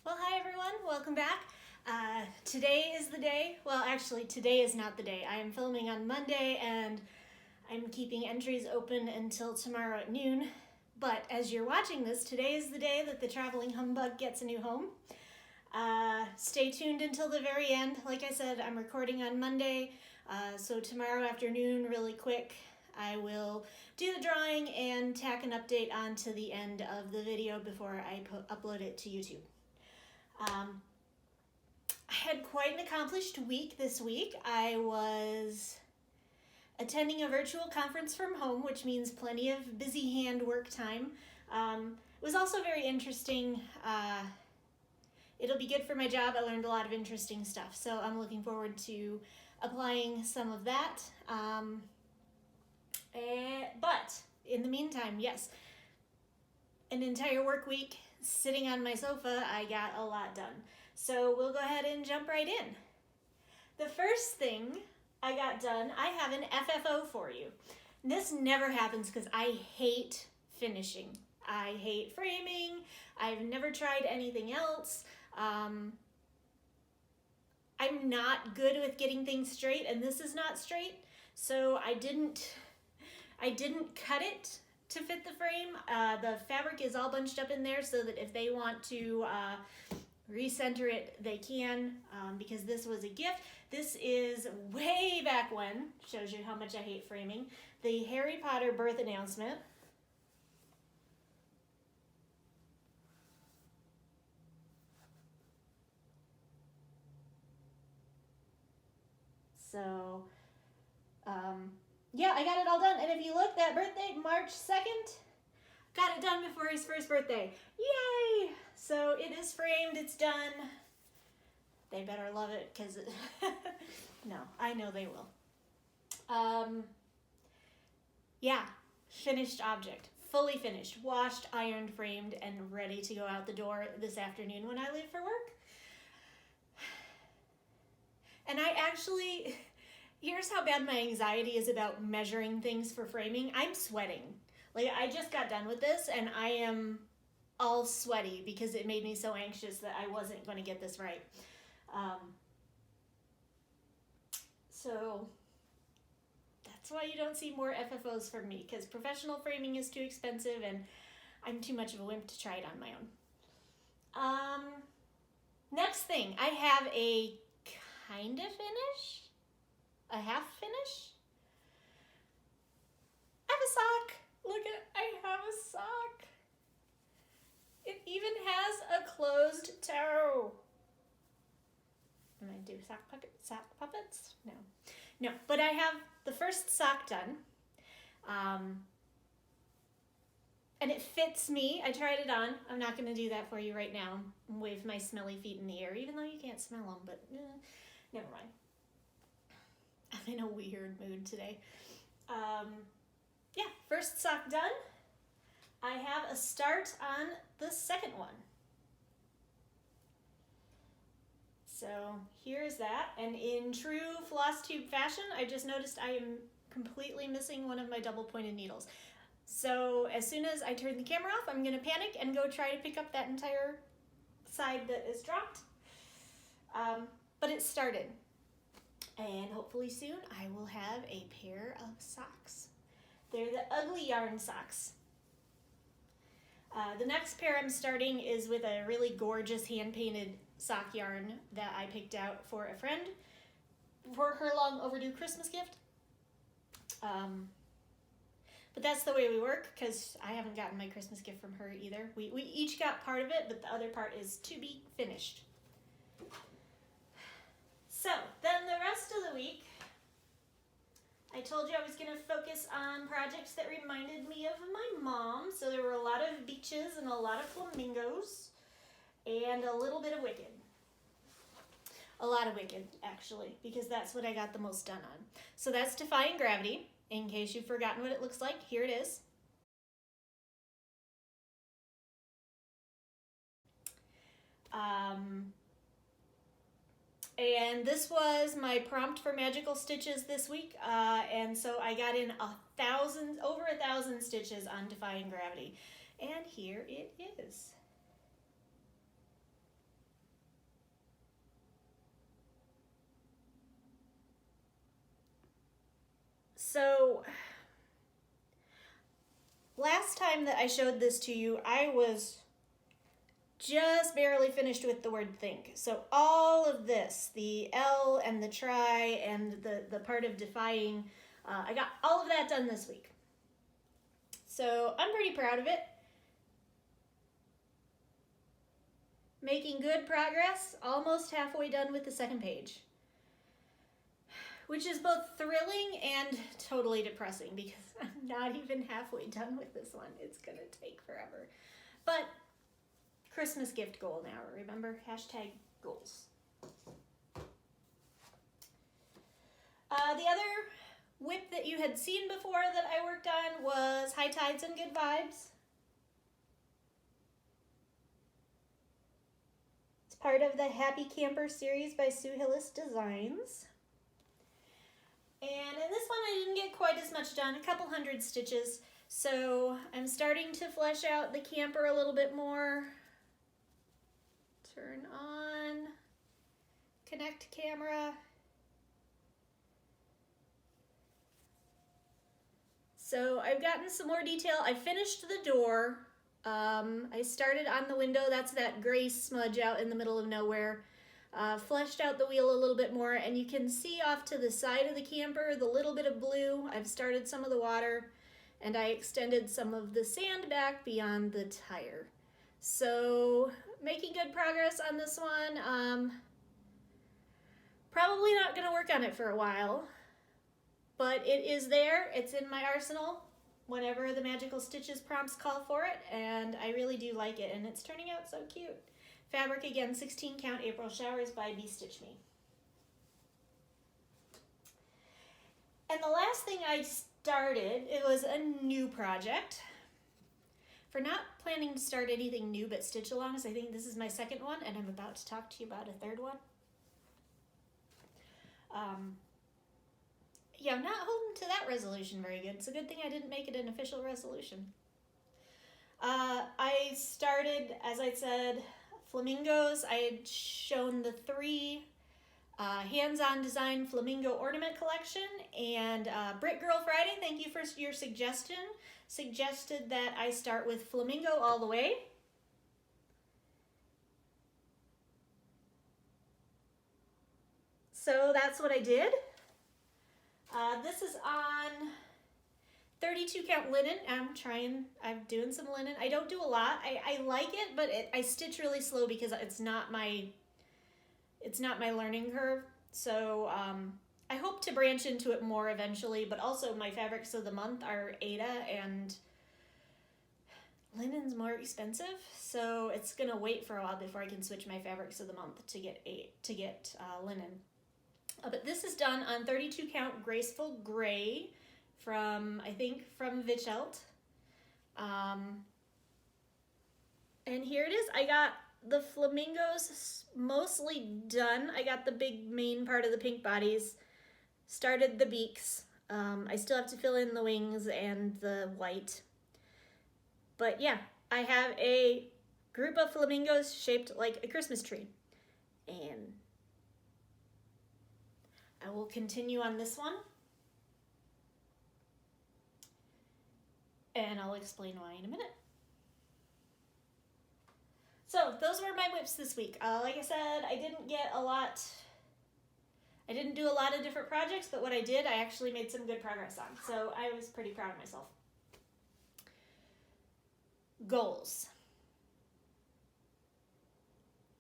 Well, hi everyone, welcome back. Today is the day. Well, actually, today is not the day. I am filming on Monday and I'm keeping entries open until tomorrow at noon. But as you're watching this, today is the day that the Traveling Humbug gets a new home. Stay tuned until the very end. Like I said, I'm recording on Monday, so tomorrow afternoon, really quick, I will do the drawing and tack an update onto the end of the video before I upload it to YouTube. I had quite an accomplished week this week. I was attending a virtual conference from home, which means plenty of busy hand work time. It was also very interesting. It'll be good for my job. I learned a lot of interesting stuff, so I'm looking forward to applying some of that. But in the meantime, yes, an entire work week sitting on my sofa, I got a lot done. So we'll go ahead and jump right in. The first thing I got done, I have an FFO for you. This never happens because I hate finishing. I hate framing. I've never tried anything else. I'm not good with getting things straight, and this is not straight, so I didn't cut it to fit the frame. The fabric is all bunched up in there so that if they want to recenter it, they can, because this was a gift. This is way back when, shows you how much I hate framing, the Harry Potter birth announcement. So, yeah, I got it all done. And if you look, that birthday, March 2nd, got it done before his first birthday. Yay! So it is framed, it's done. They better love it, because no, I know they will. Yeah, finished object. Fully finished, washed, ironed, framed, and ready to go out the door this afternoon when I leave for work. And I actually, here's how bad my anxiety is about measuring things for framing. I'm sweating. Like, I just got done with this and I am all sweaty because it made me so anxious that I wasn't going to get this right. So that's why you don't see more FFOs from me, because professional framing is too expensive and I'm too much of a wimp to try it on my own. Next thing, I have a kind of finish, a half finish. I have a sock. Look at, I have a sock. It even has a closed toe. Am I do sock puppets? No, but I have the first sock done. And it fits me. I tried it on. I'm not going to do that for you right now. Wave my smelly feet in the air, even though you can't smell them, but never mind. I'm in a weird mood today. Yeah, first sock done. I have a start on the second one. So here's that, and in true Flosstube fashion, I just noticed I am completely missing one of my double pointed needles. So as soon as I turn the camera off, I'm gonna panic and go try to pick up that entire side that is dropped. But it started, and hopefully soon I will have a pair of socks. They're the ugly yarn socks. The next pair I'm starting is with a really gorgeous hand-painted sock yarn that I picked out for a friend for her long overdue Christmas gift. But that's the way we work, because I haven't gotten my Christmas gift from her either. We each got part of it, but the other part is to be finished. So then the rest of the week, I told you I was going to focus on projects that reminded me of my mom. So there were a lot of beaches and a lot of flamingos and a little bit of Wicked. A lot of Wicked, actually, because that's what I got the most done on. So that's Defying Gravity. In case you've forgotten what it looks like, here it is. And this was my prompt for magical stitches this week, and so I got in over 1,000 stitches on Defying Gravity, and here it is. So last time that I showed this to you, I was just barely finished with the word think. So all of this, the L and the try and the part of defying, I got all of that done this week. So I'm pretty proud of it. Making good progress, almost halfway done with the second page. Which is both thrilling and totally depressing because I'm not even halfway done with this one. It's gonna take forever. But Christmas gift goal now, remember? Hashtag goals. The other whip that you had seen before that I worked on was High Tides and Good Vibes. It's part of the Happy Camper series by Sue Hillis Designs. And in this one I didn't get quite as much done, a couple hundred stitches. So I'm starting to flesh out the camper a little bit more. Turn on, connect camera. So I've gotten some more detail. I finished the door. I started on the window. That's that gray smudge out in the middle of nowhere. Fleshed out the wheel a little bit more, and you can see off to the side of the camper the little bit of blue. I've started some of the water, and I extended some of the sand back beyond the tire. So making good progress on this one. Probably not going to work on it for a while, but it is there. It's in my arsenal whenever the Magical Stitches prompts call for it, and I really do like it, and it's turning out so cute. Fabric again, 16 count April Showers by Bee Stitch Me. And the last thing I started, it was a new project. For not planning to start anything new but stitch alongs, I think this is my second one, and I'm about to talk to you about a third one. Yeah, I'm not holding to that resolution very good. It's a good thing I didn't make it an official resolution. I started, as I said, flamingos. I had shown the 3 hands-on design flamingo ornament collection, and Brick Girl Friday, thank you for your suggestion, suggested that I start with flamingo all the way. So that's what I did. This is on 32 count linen. I'm doing some linen. I don't do a lot. I like it, but I stitch really slow because it's not my learning curve. So I hope to branch into it more eventually, but also my fabrics of the month are Aida, and linen's more expensive, so it's gonna wait for a while before I can switch my fabrics of the month to get linen. But this is done on 32 count Graceful Gray from, I think, from Vichelt. And here it is. I got the flamingos mostly done. I got the big main part of the pink bodies, started the beaks. I still have to fill in the wings and the white. But yeah, I have a group of flamingos shaped like a Christmas tree. And I will continue on this one. And I'll explain why in a minute. So those were my whips this week. Like I said, I didn't do a lot of different projects, but what I did, I actually made some good progress on. So I was pretty proud of myself. Goals.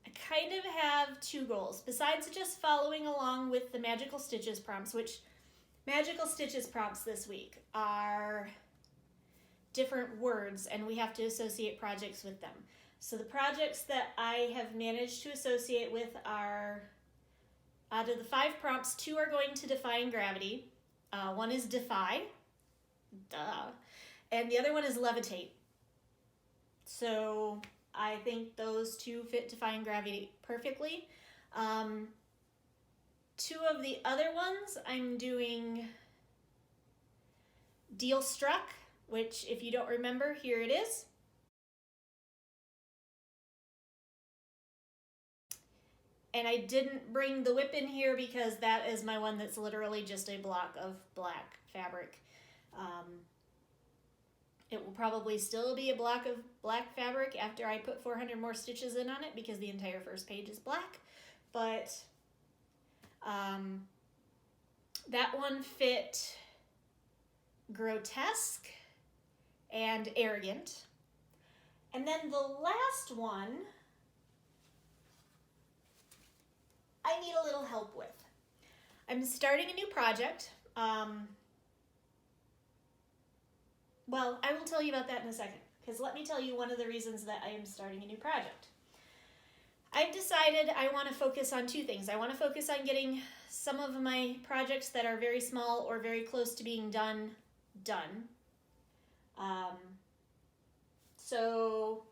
I kind of have 2 goals, besides just following along with the Magical Stitches prompts, which Magical Stitches prompts this week are different words, and we have to associate projects with them. So the projects that I have managed to associate with are, out of the 5 prompts, 2 are going to Defying Gravity. One is Defy, duh, and the other one is Levitate. So I think those 2 fit Defying Gravity perfectly. 2 of the other ones I'm doing Deal Struck, which, if you don't remember, here it is. And I didn't bring the whip in here because that is my one that's literally just a block of black fabric. It will probably still be a block of black fabric after I put 400 more stitches in on it because the entire first page is black. But that one fit grotesque and arrogant. And then the last one I need a little help with. I'm starting a new project. Well, I will tell you about that in a second, because let me tell you one of the reasons that I am starting a new project. I've decided I want to focus on two things. I want to focus on getting some of my projects that are very small or very close to being done. So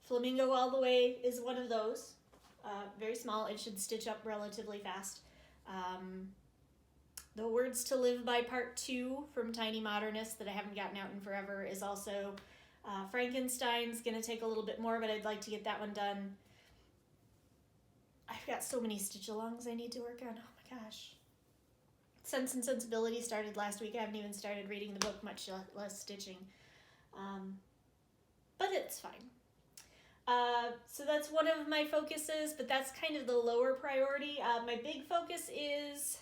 Flamingo All the Way is one of those. Very small. It should stitch up relatively fast. The Words to Live By Part 2 from Tiny Modernist that I haven't gotten out in forever is also Frankenstein's going to take a little bit more, but I'd like to get that one done. I've got so many stitch-alongs I need to work on. Oh my gosh. Sense and Sensibility started last week. I haven't even started reading the book, much less stitching. But it's fine. So that's one of my focuses, but that's kind of the lower priority. My big focus is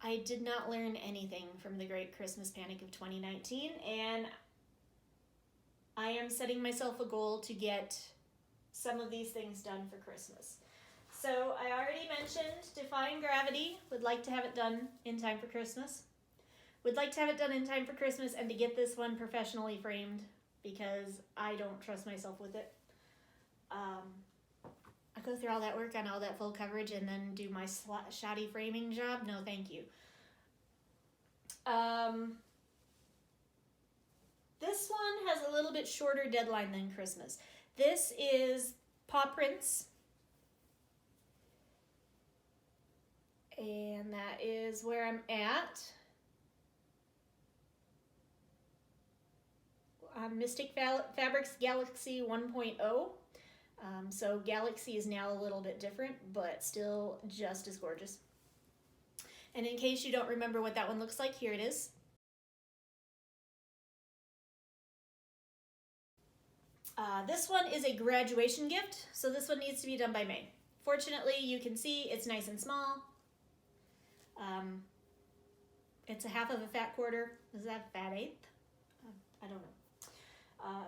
I did not learn anything from the Great Christmas Panic of 2019, and I am setting myself a goal to get some of these things done for Christmas. So I already mentioned Defying Gravity. Would like to have it done in time for Christmas. Would like to have it done in time for Christmas and to get this one professionally framed because I don't trust myself with it. I go through all that work on all that full coverage and then do my shoddy framing job. No, thank you. This one has a little bit shorter deadline than Christmas. This is Paw Prints. And that is where I'm at. Mystic Fabrics Galaxy 1.0. So Galaxy is now a little bit different, but still just as gorgeous. And in case you don't remember what that one looks like, here it is. This one is a graduation gift, so this one needs to be done by May. Fortunately, you can see it's nice and small. It's a half of a fat quarter. Is that a fat eighth? I don't know.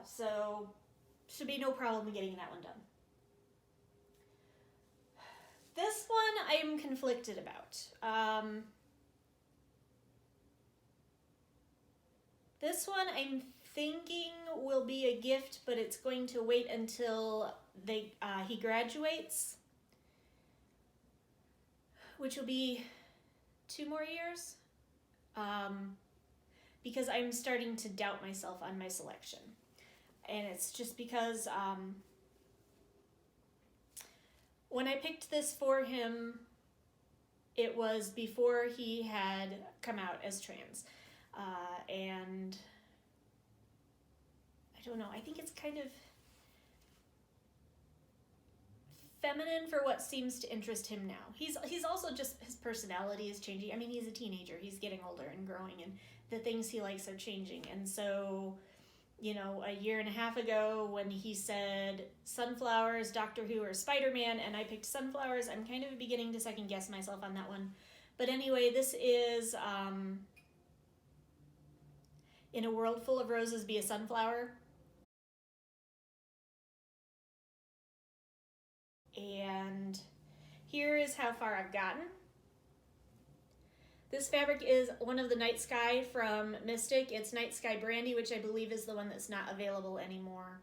So should be no problem getting that one done. This one I am conflicted about. This one I'm thinking will be a gift, but it's going to wait until he graduates, which will be 2 more years, because I'm starting to doubt myself on my selection. And it's just because when I picked this for him, it was before he had come out as trans. And I don't know, I think it's kind of feminine for what seems to interest him now. He's also just, his personality is changing. I mean, he's a teenager. He's getting older and growing, and the things he likes are changing. And so, you know, a year and a half ago when he said sunflowers, Doctor Who, or Spider-Man, and I picked sunflowers, I'm kind of beginning to second guess myself on that one. But anyway, this is In a World Full of Roses, Be a Sunflower. And here is how far I've gotten. This fabric is one of the Night Sky from Mystic. It's Night Sky Brandy, which I believe is the one that's not available anymore,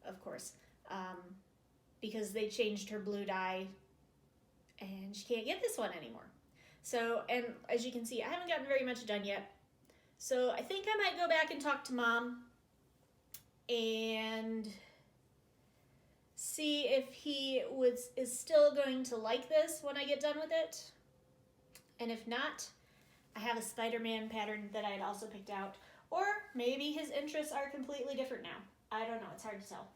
of course, because they changed her blue dye and she can't get this one anymore. So, and as you can see, I haven't gotten very much done yet. So I think I might go back and talk to Mom and see if he is still going to like this when I get done with it. And if not, I have a Spider-Man pattern that I had also picked out. Or maybe his interests are completely different now. I don't know, it's hard to tell.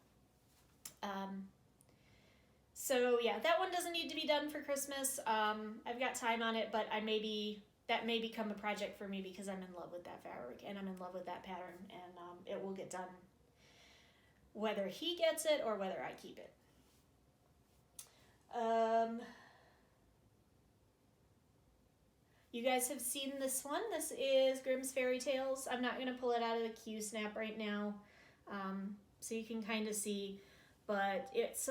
So yeah, that one doesn't need to be done for Christmas. I've got time on it, but I may be that may become a project for me because I'm in love with that fabric and I'm in love with that pattern, and it will get done whether he gets it or whether I keep it. You guys have seen this one. This is Grimm's Fairy Tales. I'm not going to pull it out of the Q-snap right now, so you can kind of see, but it's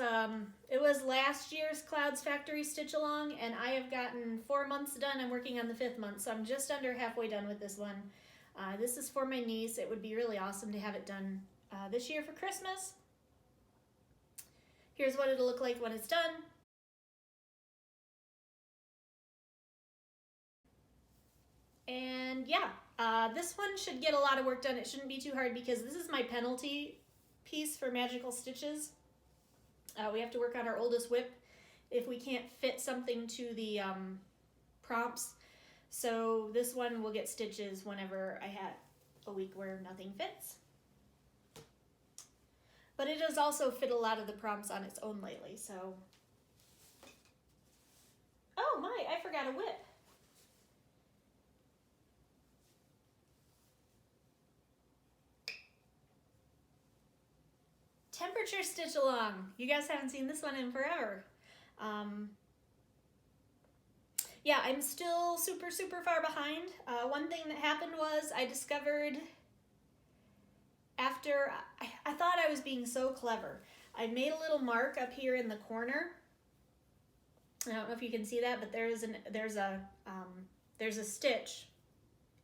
it was last year's Clouds Factory stitch along, and I have gotten 4 months done. I'm working on the 5th month, so I'm just under halfway done with this one. This is for my niece. It would be really awesome to have it done this year for Christmas. Here's what it'll look like when it's done. And yeah, this one should get a lot of work done. It shouldn't be too hard because this is my penalty piece for Magical Stitches. We have to work on our oldest whip if we can't fit something to the prompts. So this one will get stitches whenever I have a week where nothing fits. But it does also fit a lot of the prompts on its own lately, so. Oh my, I forgot a whip. Temperature stitch along. You guys haven't seen this one in forever. Yeah, I'm still super far behind. One thing that happened was I discovered after, I thought I was being so clever. I made a little mark up here in the corner. I don't know if you can see that, but there's a stitch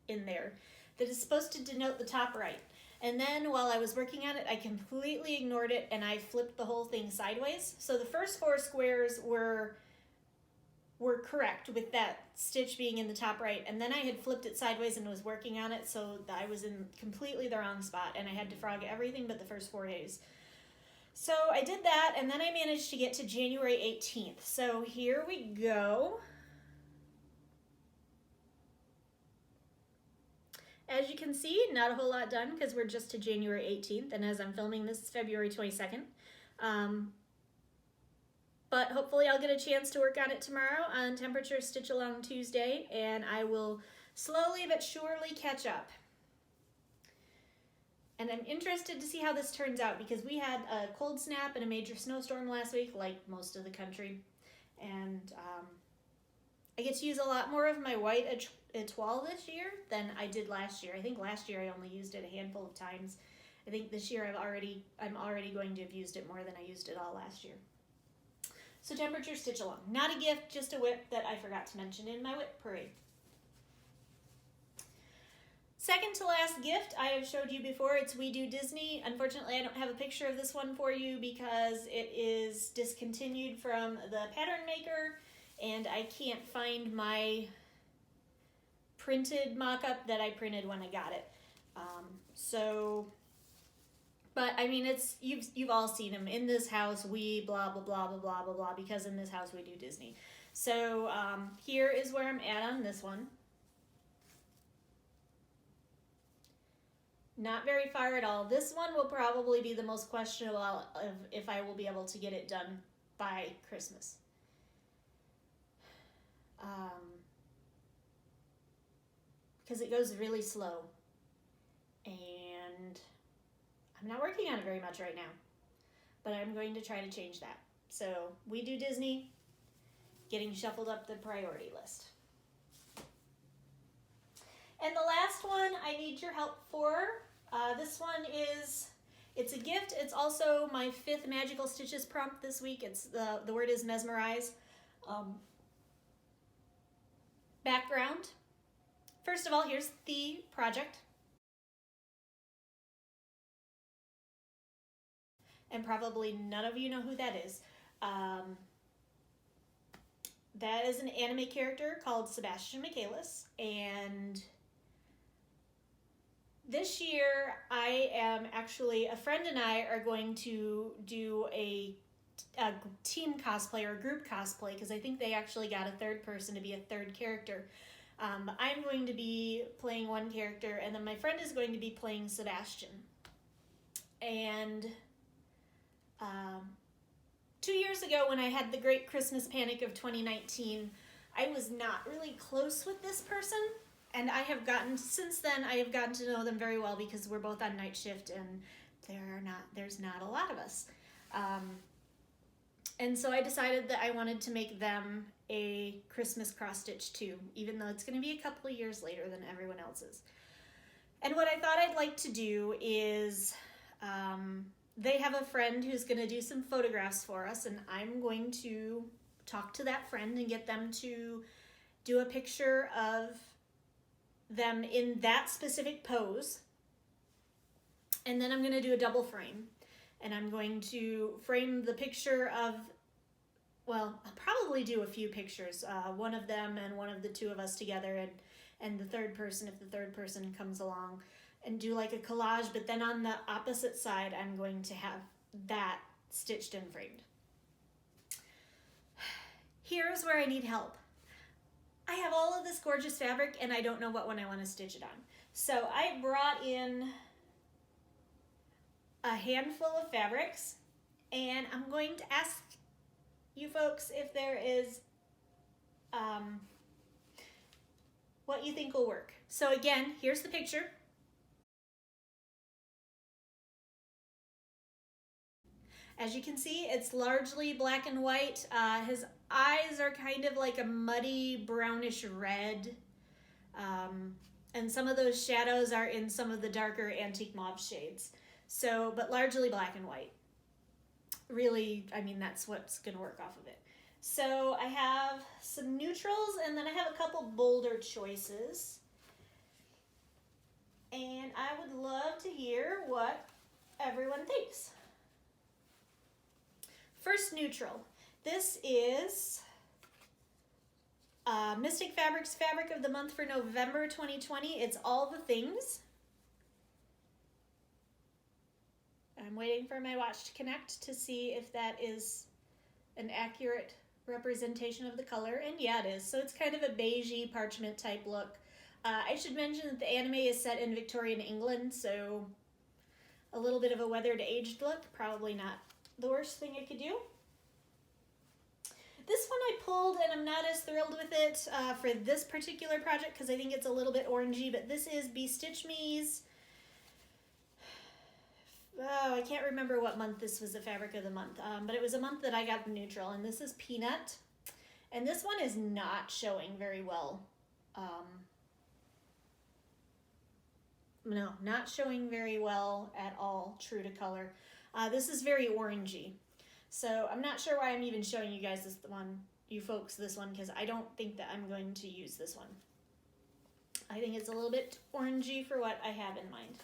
in there that is supposed to denote the top right. And then while I was working on it, I completely ignored it and I flipped the whole thing sideways. So the first 4 squares were correct with that stitch being in the top right, and then I had flipped it sideways and was working on it, so I was in completely the wrong spot and I had to frog everything but the first 4 days. So I did that, and then I managed to get to January 18th. So here we go. As you can see, not a whole lot done because we're just to January 18th, and as I'm filming this, it's February 22nd. But hopefully I'll get a chance to work on it tomorrow on Temperature Stitch Along Tuesday, and I will slowly but surely catch up. And I'm interested to see how this turns out because we had a cold snap and a major snowstorm last week, like most of the country. And I get to use a lot more of my white étoile this year than I did last year. I think last year I only used it a handful of times. I think this year I'm already going to have used it more than I used it all last year. So Temperature Stitch Along. Not a gift, just a whip that I forgot to mention in my whip parade. Second to last gift I have showed you before. It's We Do Disney. Unfortunately, I don't have a picture of this one for you because it is discontinued from the pattern maker, and I can't find my printed mock-up that I printed when I got it. But I mean, it's you've all seen them. In this house, we blah blah blah blah blah blah blah, because in this house we do Disney. So here is where I'm at on this one. Not very far at all. This one will probably be the most questionable of if I will be able to get it done by Christmas. Because it goes really slow. And I'm not working on it very much right now. But I'm going to try to change that. So We Do Disney, getting shuffled up the priority list. And the last one I need your help for. This one it's a gift. It's also my 5th Magical Stitches prompt this week. It's the word is mesmerize. Background. First of all, here's the project. And probably none of you know who that is. That is an anime character called Sebastian Michaelis, and this year I am actually, a friend and I are going to do a team cosplay or group cosplay, because I think they actually got a 3rd person to be a 3rd character. I'm going to be playing one character, and then my friend is going to be playing Sebastian. And 2 years ago, when I had the great Christmas panic of 2019, I was not really close with this person, and since then I have gotten to know them very well because we're both on night shift and there's not a lot of us. And so I decided that I wanted to make them a Christmas cross stitch too, even though it's going to be a couple of years later than everyone else's. And what I thought I'd like to do is, they have a friend who's going to do some photographs for us, and I'm going to talk to that friend and get them to do a picture of them in that specific pose. And then I'm going to do a double frame. And I'm going to frame the picture of, well, I'll probably do a few pictures, one of them and one of the two of us together, and the third person, if the third person comes along, and do like a collage. But then on the opposite side, I'm going to have that stitched and framed. Here's where I need help. I have all of this gorgeous fabric and I don't know what one I want to stitch it on. So I brought in a handful of fabrics, and I'm going to ask you folks if there is what you think will work. So again, here's the picture. As you can see, it's largely black and white. His eyes are kind of like a muddy brownish red. And some of those shadows are in some of the darker antique mauve shades. So, but largely black and white. Really, I mean, that's what's gonna work off of it. So I have some neutrals, and then I have a couple bolder choices. And I would love to hear what everyone thinks. First neutral. This is Mystic Fabrics Fabric of the Month for November 2020. It's All the Things. I'm waiting for my watch to connect to see if that is an accurate representation of the color, and yeah, it is. So it's kind of a beigey parchment type look. I should mention that the anime is set in Victorian England, so a little bit of a weathered, aged look. Probably not the worst thing I could do. This one I pulled, and I'm not as thrilled with it for this particular project because I think it's a little bit orangey, but this is Be Stitch Me's. Oh, I can't remember what month this was the fabric of the month, but it was a month that I got the neutral, and this is Peanut. And this one is not showing very well. No, not showing very well at all, true to color. This is very orangey. So I'm not sure why I'm even showing you guys this one, you folks, this one, because I don't think that I'm going to use this one. I think it's a little bit orangey for what I have in mind.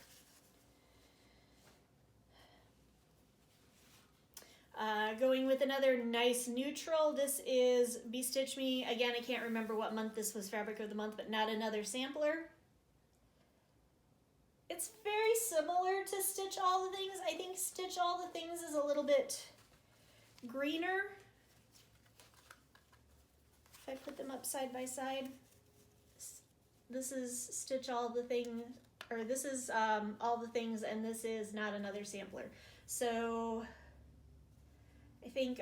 Going with another nice neutral, this is Be Stitch Me. Again, I can't remember what month this was fabric of the month, but not another sampler. It's very similar to Stitch All the Things. I think Stitch All the Things is a little bit greener. If I put them up side by side, this is Stitch All the Things, or this is All the Things, and this is Not Another Sampler. So I think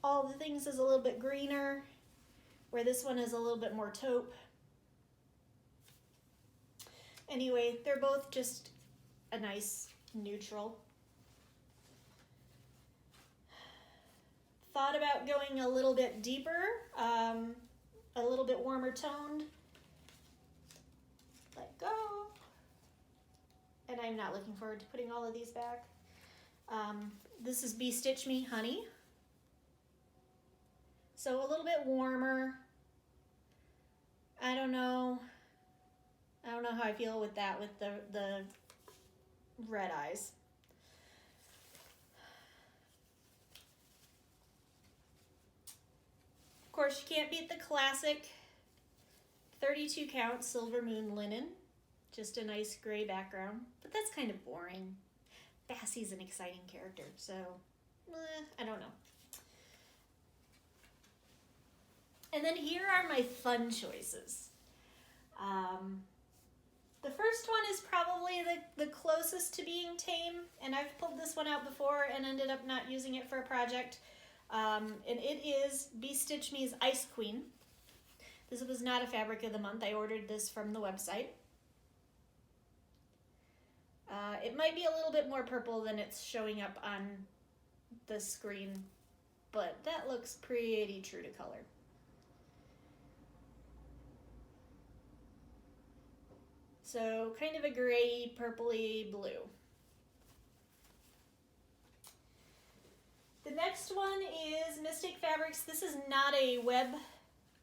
All the Things is a little bit greener, where this one is a little bit more taupe. Anyway, they're both just a nice neutral. Thought about going a little bit deeper, a little bit warmer toned. Let go. And I'm not looking forward to putting all of these back. This is Be Stitch Me Honey. So a little bit warmer. I don't know how I feel with that, with the red eyes. Of course, you can't beat the classic 32 count Silver Moon linen. Just a nice gray background, but that's kind of boring. Bassie's an exciting character, so I don't know. And then here are my fun choices. The first one is probably the closest to being tame, and I've pulled this one out before and ended up not using it for a project. And it is Be Stitch Me's Ice Queen. This was not a fabric of the month. I ordered this from the website. It might be a little bit more purple than it's showing up on the screen, but that looks pretty true to color. So kind of a gray, purpley blue. The next one is Mystic Fabrics. This is not a web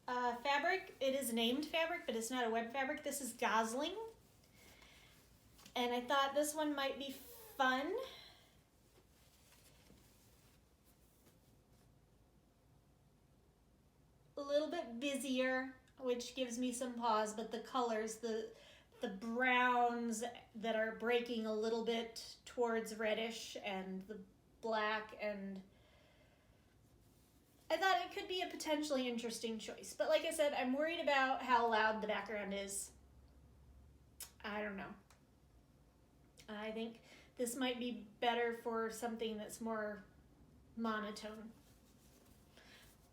fabric. It is named fabric, but it's not a web fabric. This is Gosling. And I thought this one might be fun. A little bit busier, which gives me some pause, but the colors, the browns that are breaking a little bit towards reddish, and the black, and I thought it could be a potentially interesting choice. But like I said, I'm worried about how loud the background is. I don't know. I think this might be better for something that's more monotone.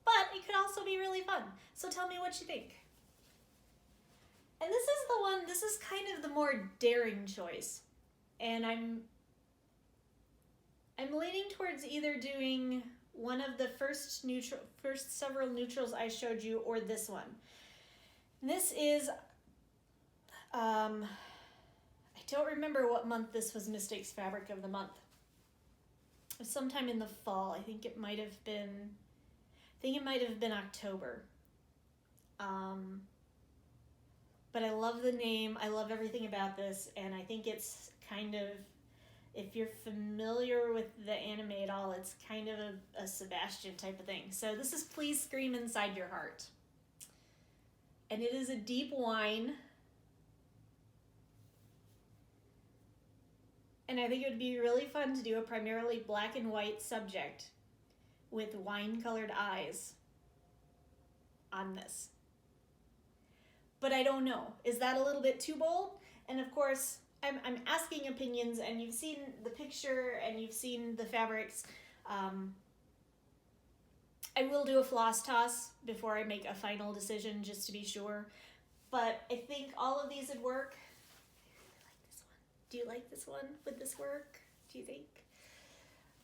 But it could also be really fun. So tell me what you think. And this is the one, this is kind of the more daring choice. And I'm leaning towards either doing one of the first several neutrals I showed you, or this one. This is, I don't remember what month this was Mystic's Fabric of the Month. It was sometime in the fall. I think it might have been October. But I love the name. I love everything about this, and I think it's kind of, if you're familiar with the anime at all, it's kind of a Sebastian type of thing. So this is Please Scream Inside Your Heart. And it is a deep wine. And I think it would be really fun to do a primarily black and white subject with wine-colored eyes on this. But I don't know. Is that a little bit too bold? And of course, I'm asking opinions, and you've seen the picture and you've seen the fabrics. I will do a floss toss before I make a final decision, just to be sure. But I think all of these would work. Do you like this one? Would this work, do you think?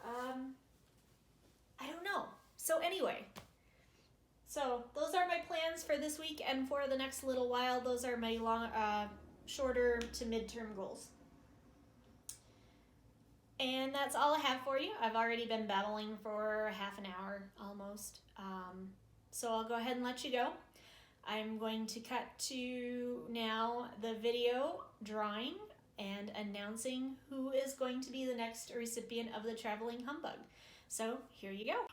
I don't know. So anyway, so those are my plans for this week and for the next little while. Those are my shorter to midterm goals. And that's all I have for you. I've already been babbling for half an hour almost. So I'll go ahead and let you go. I'm going to cut to now the video drawing and announcing who is going to be the next recipient of the Traveling Humbug. So here you go.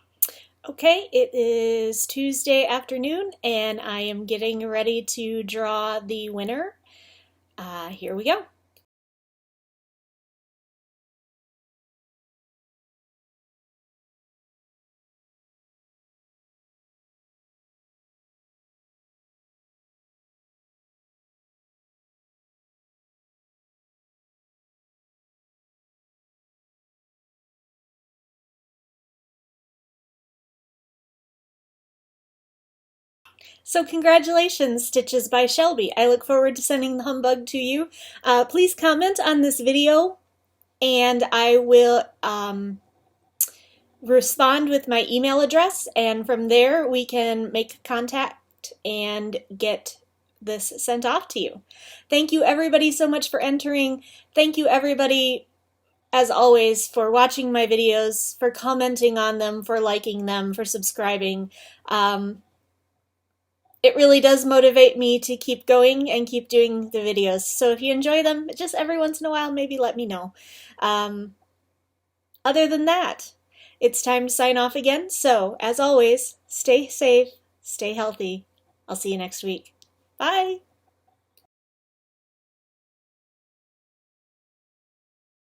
Okay, it is Tuesday afternoon, and I am getting ready to draw the winner. Here we go. So congratulations, Stitches by Shelby. I look forward to sending the humbug to you. Please comment on this video, and I will respond with my email address, and from there we can make contact and get this sent off to you. Thank you everybody so much for entering. Thank you everybody, as always, for watching my videos, for commenting on them, for liking them, for subscribing. It really does motivate me to keep going and keep doing the videos. So if you enjoy them, just every once in a while, maybe let me know. Other than that, it's time to sign off again. So as always, stay safe, stay healthy. I'll see you next week. Bye.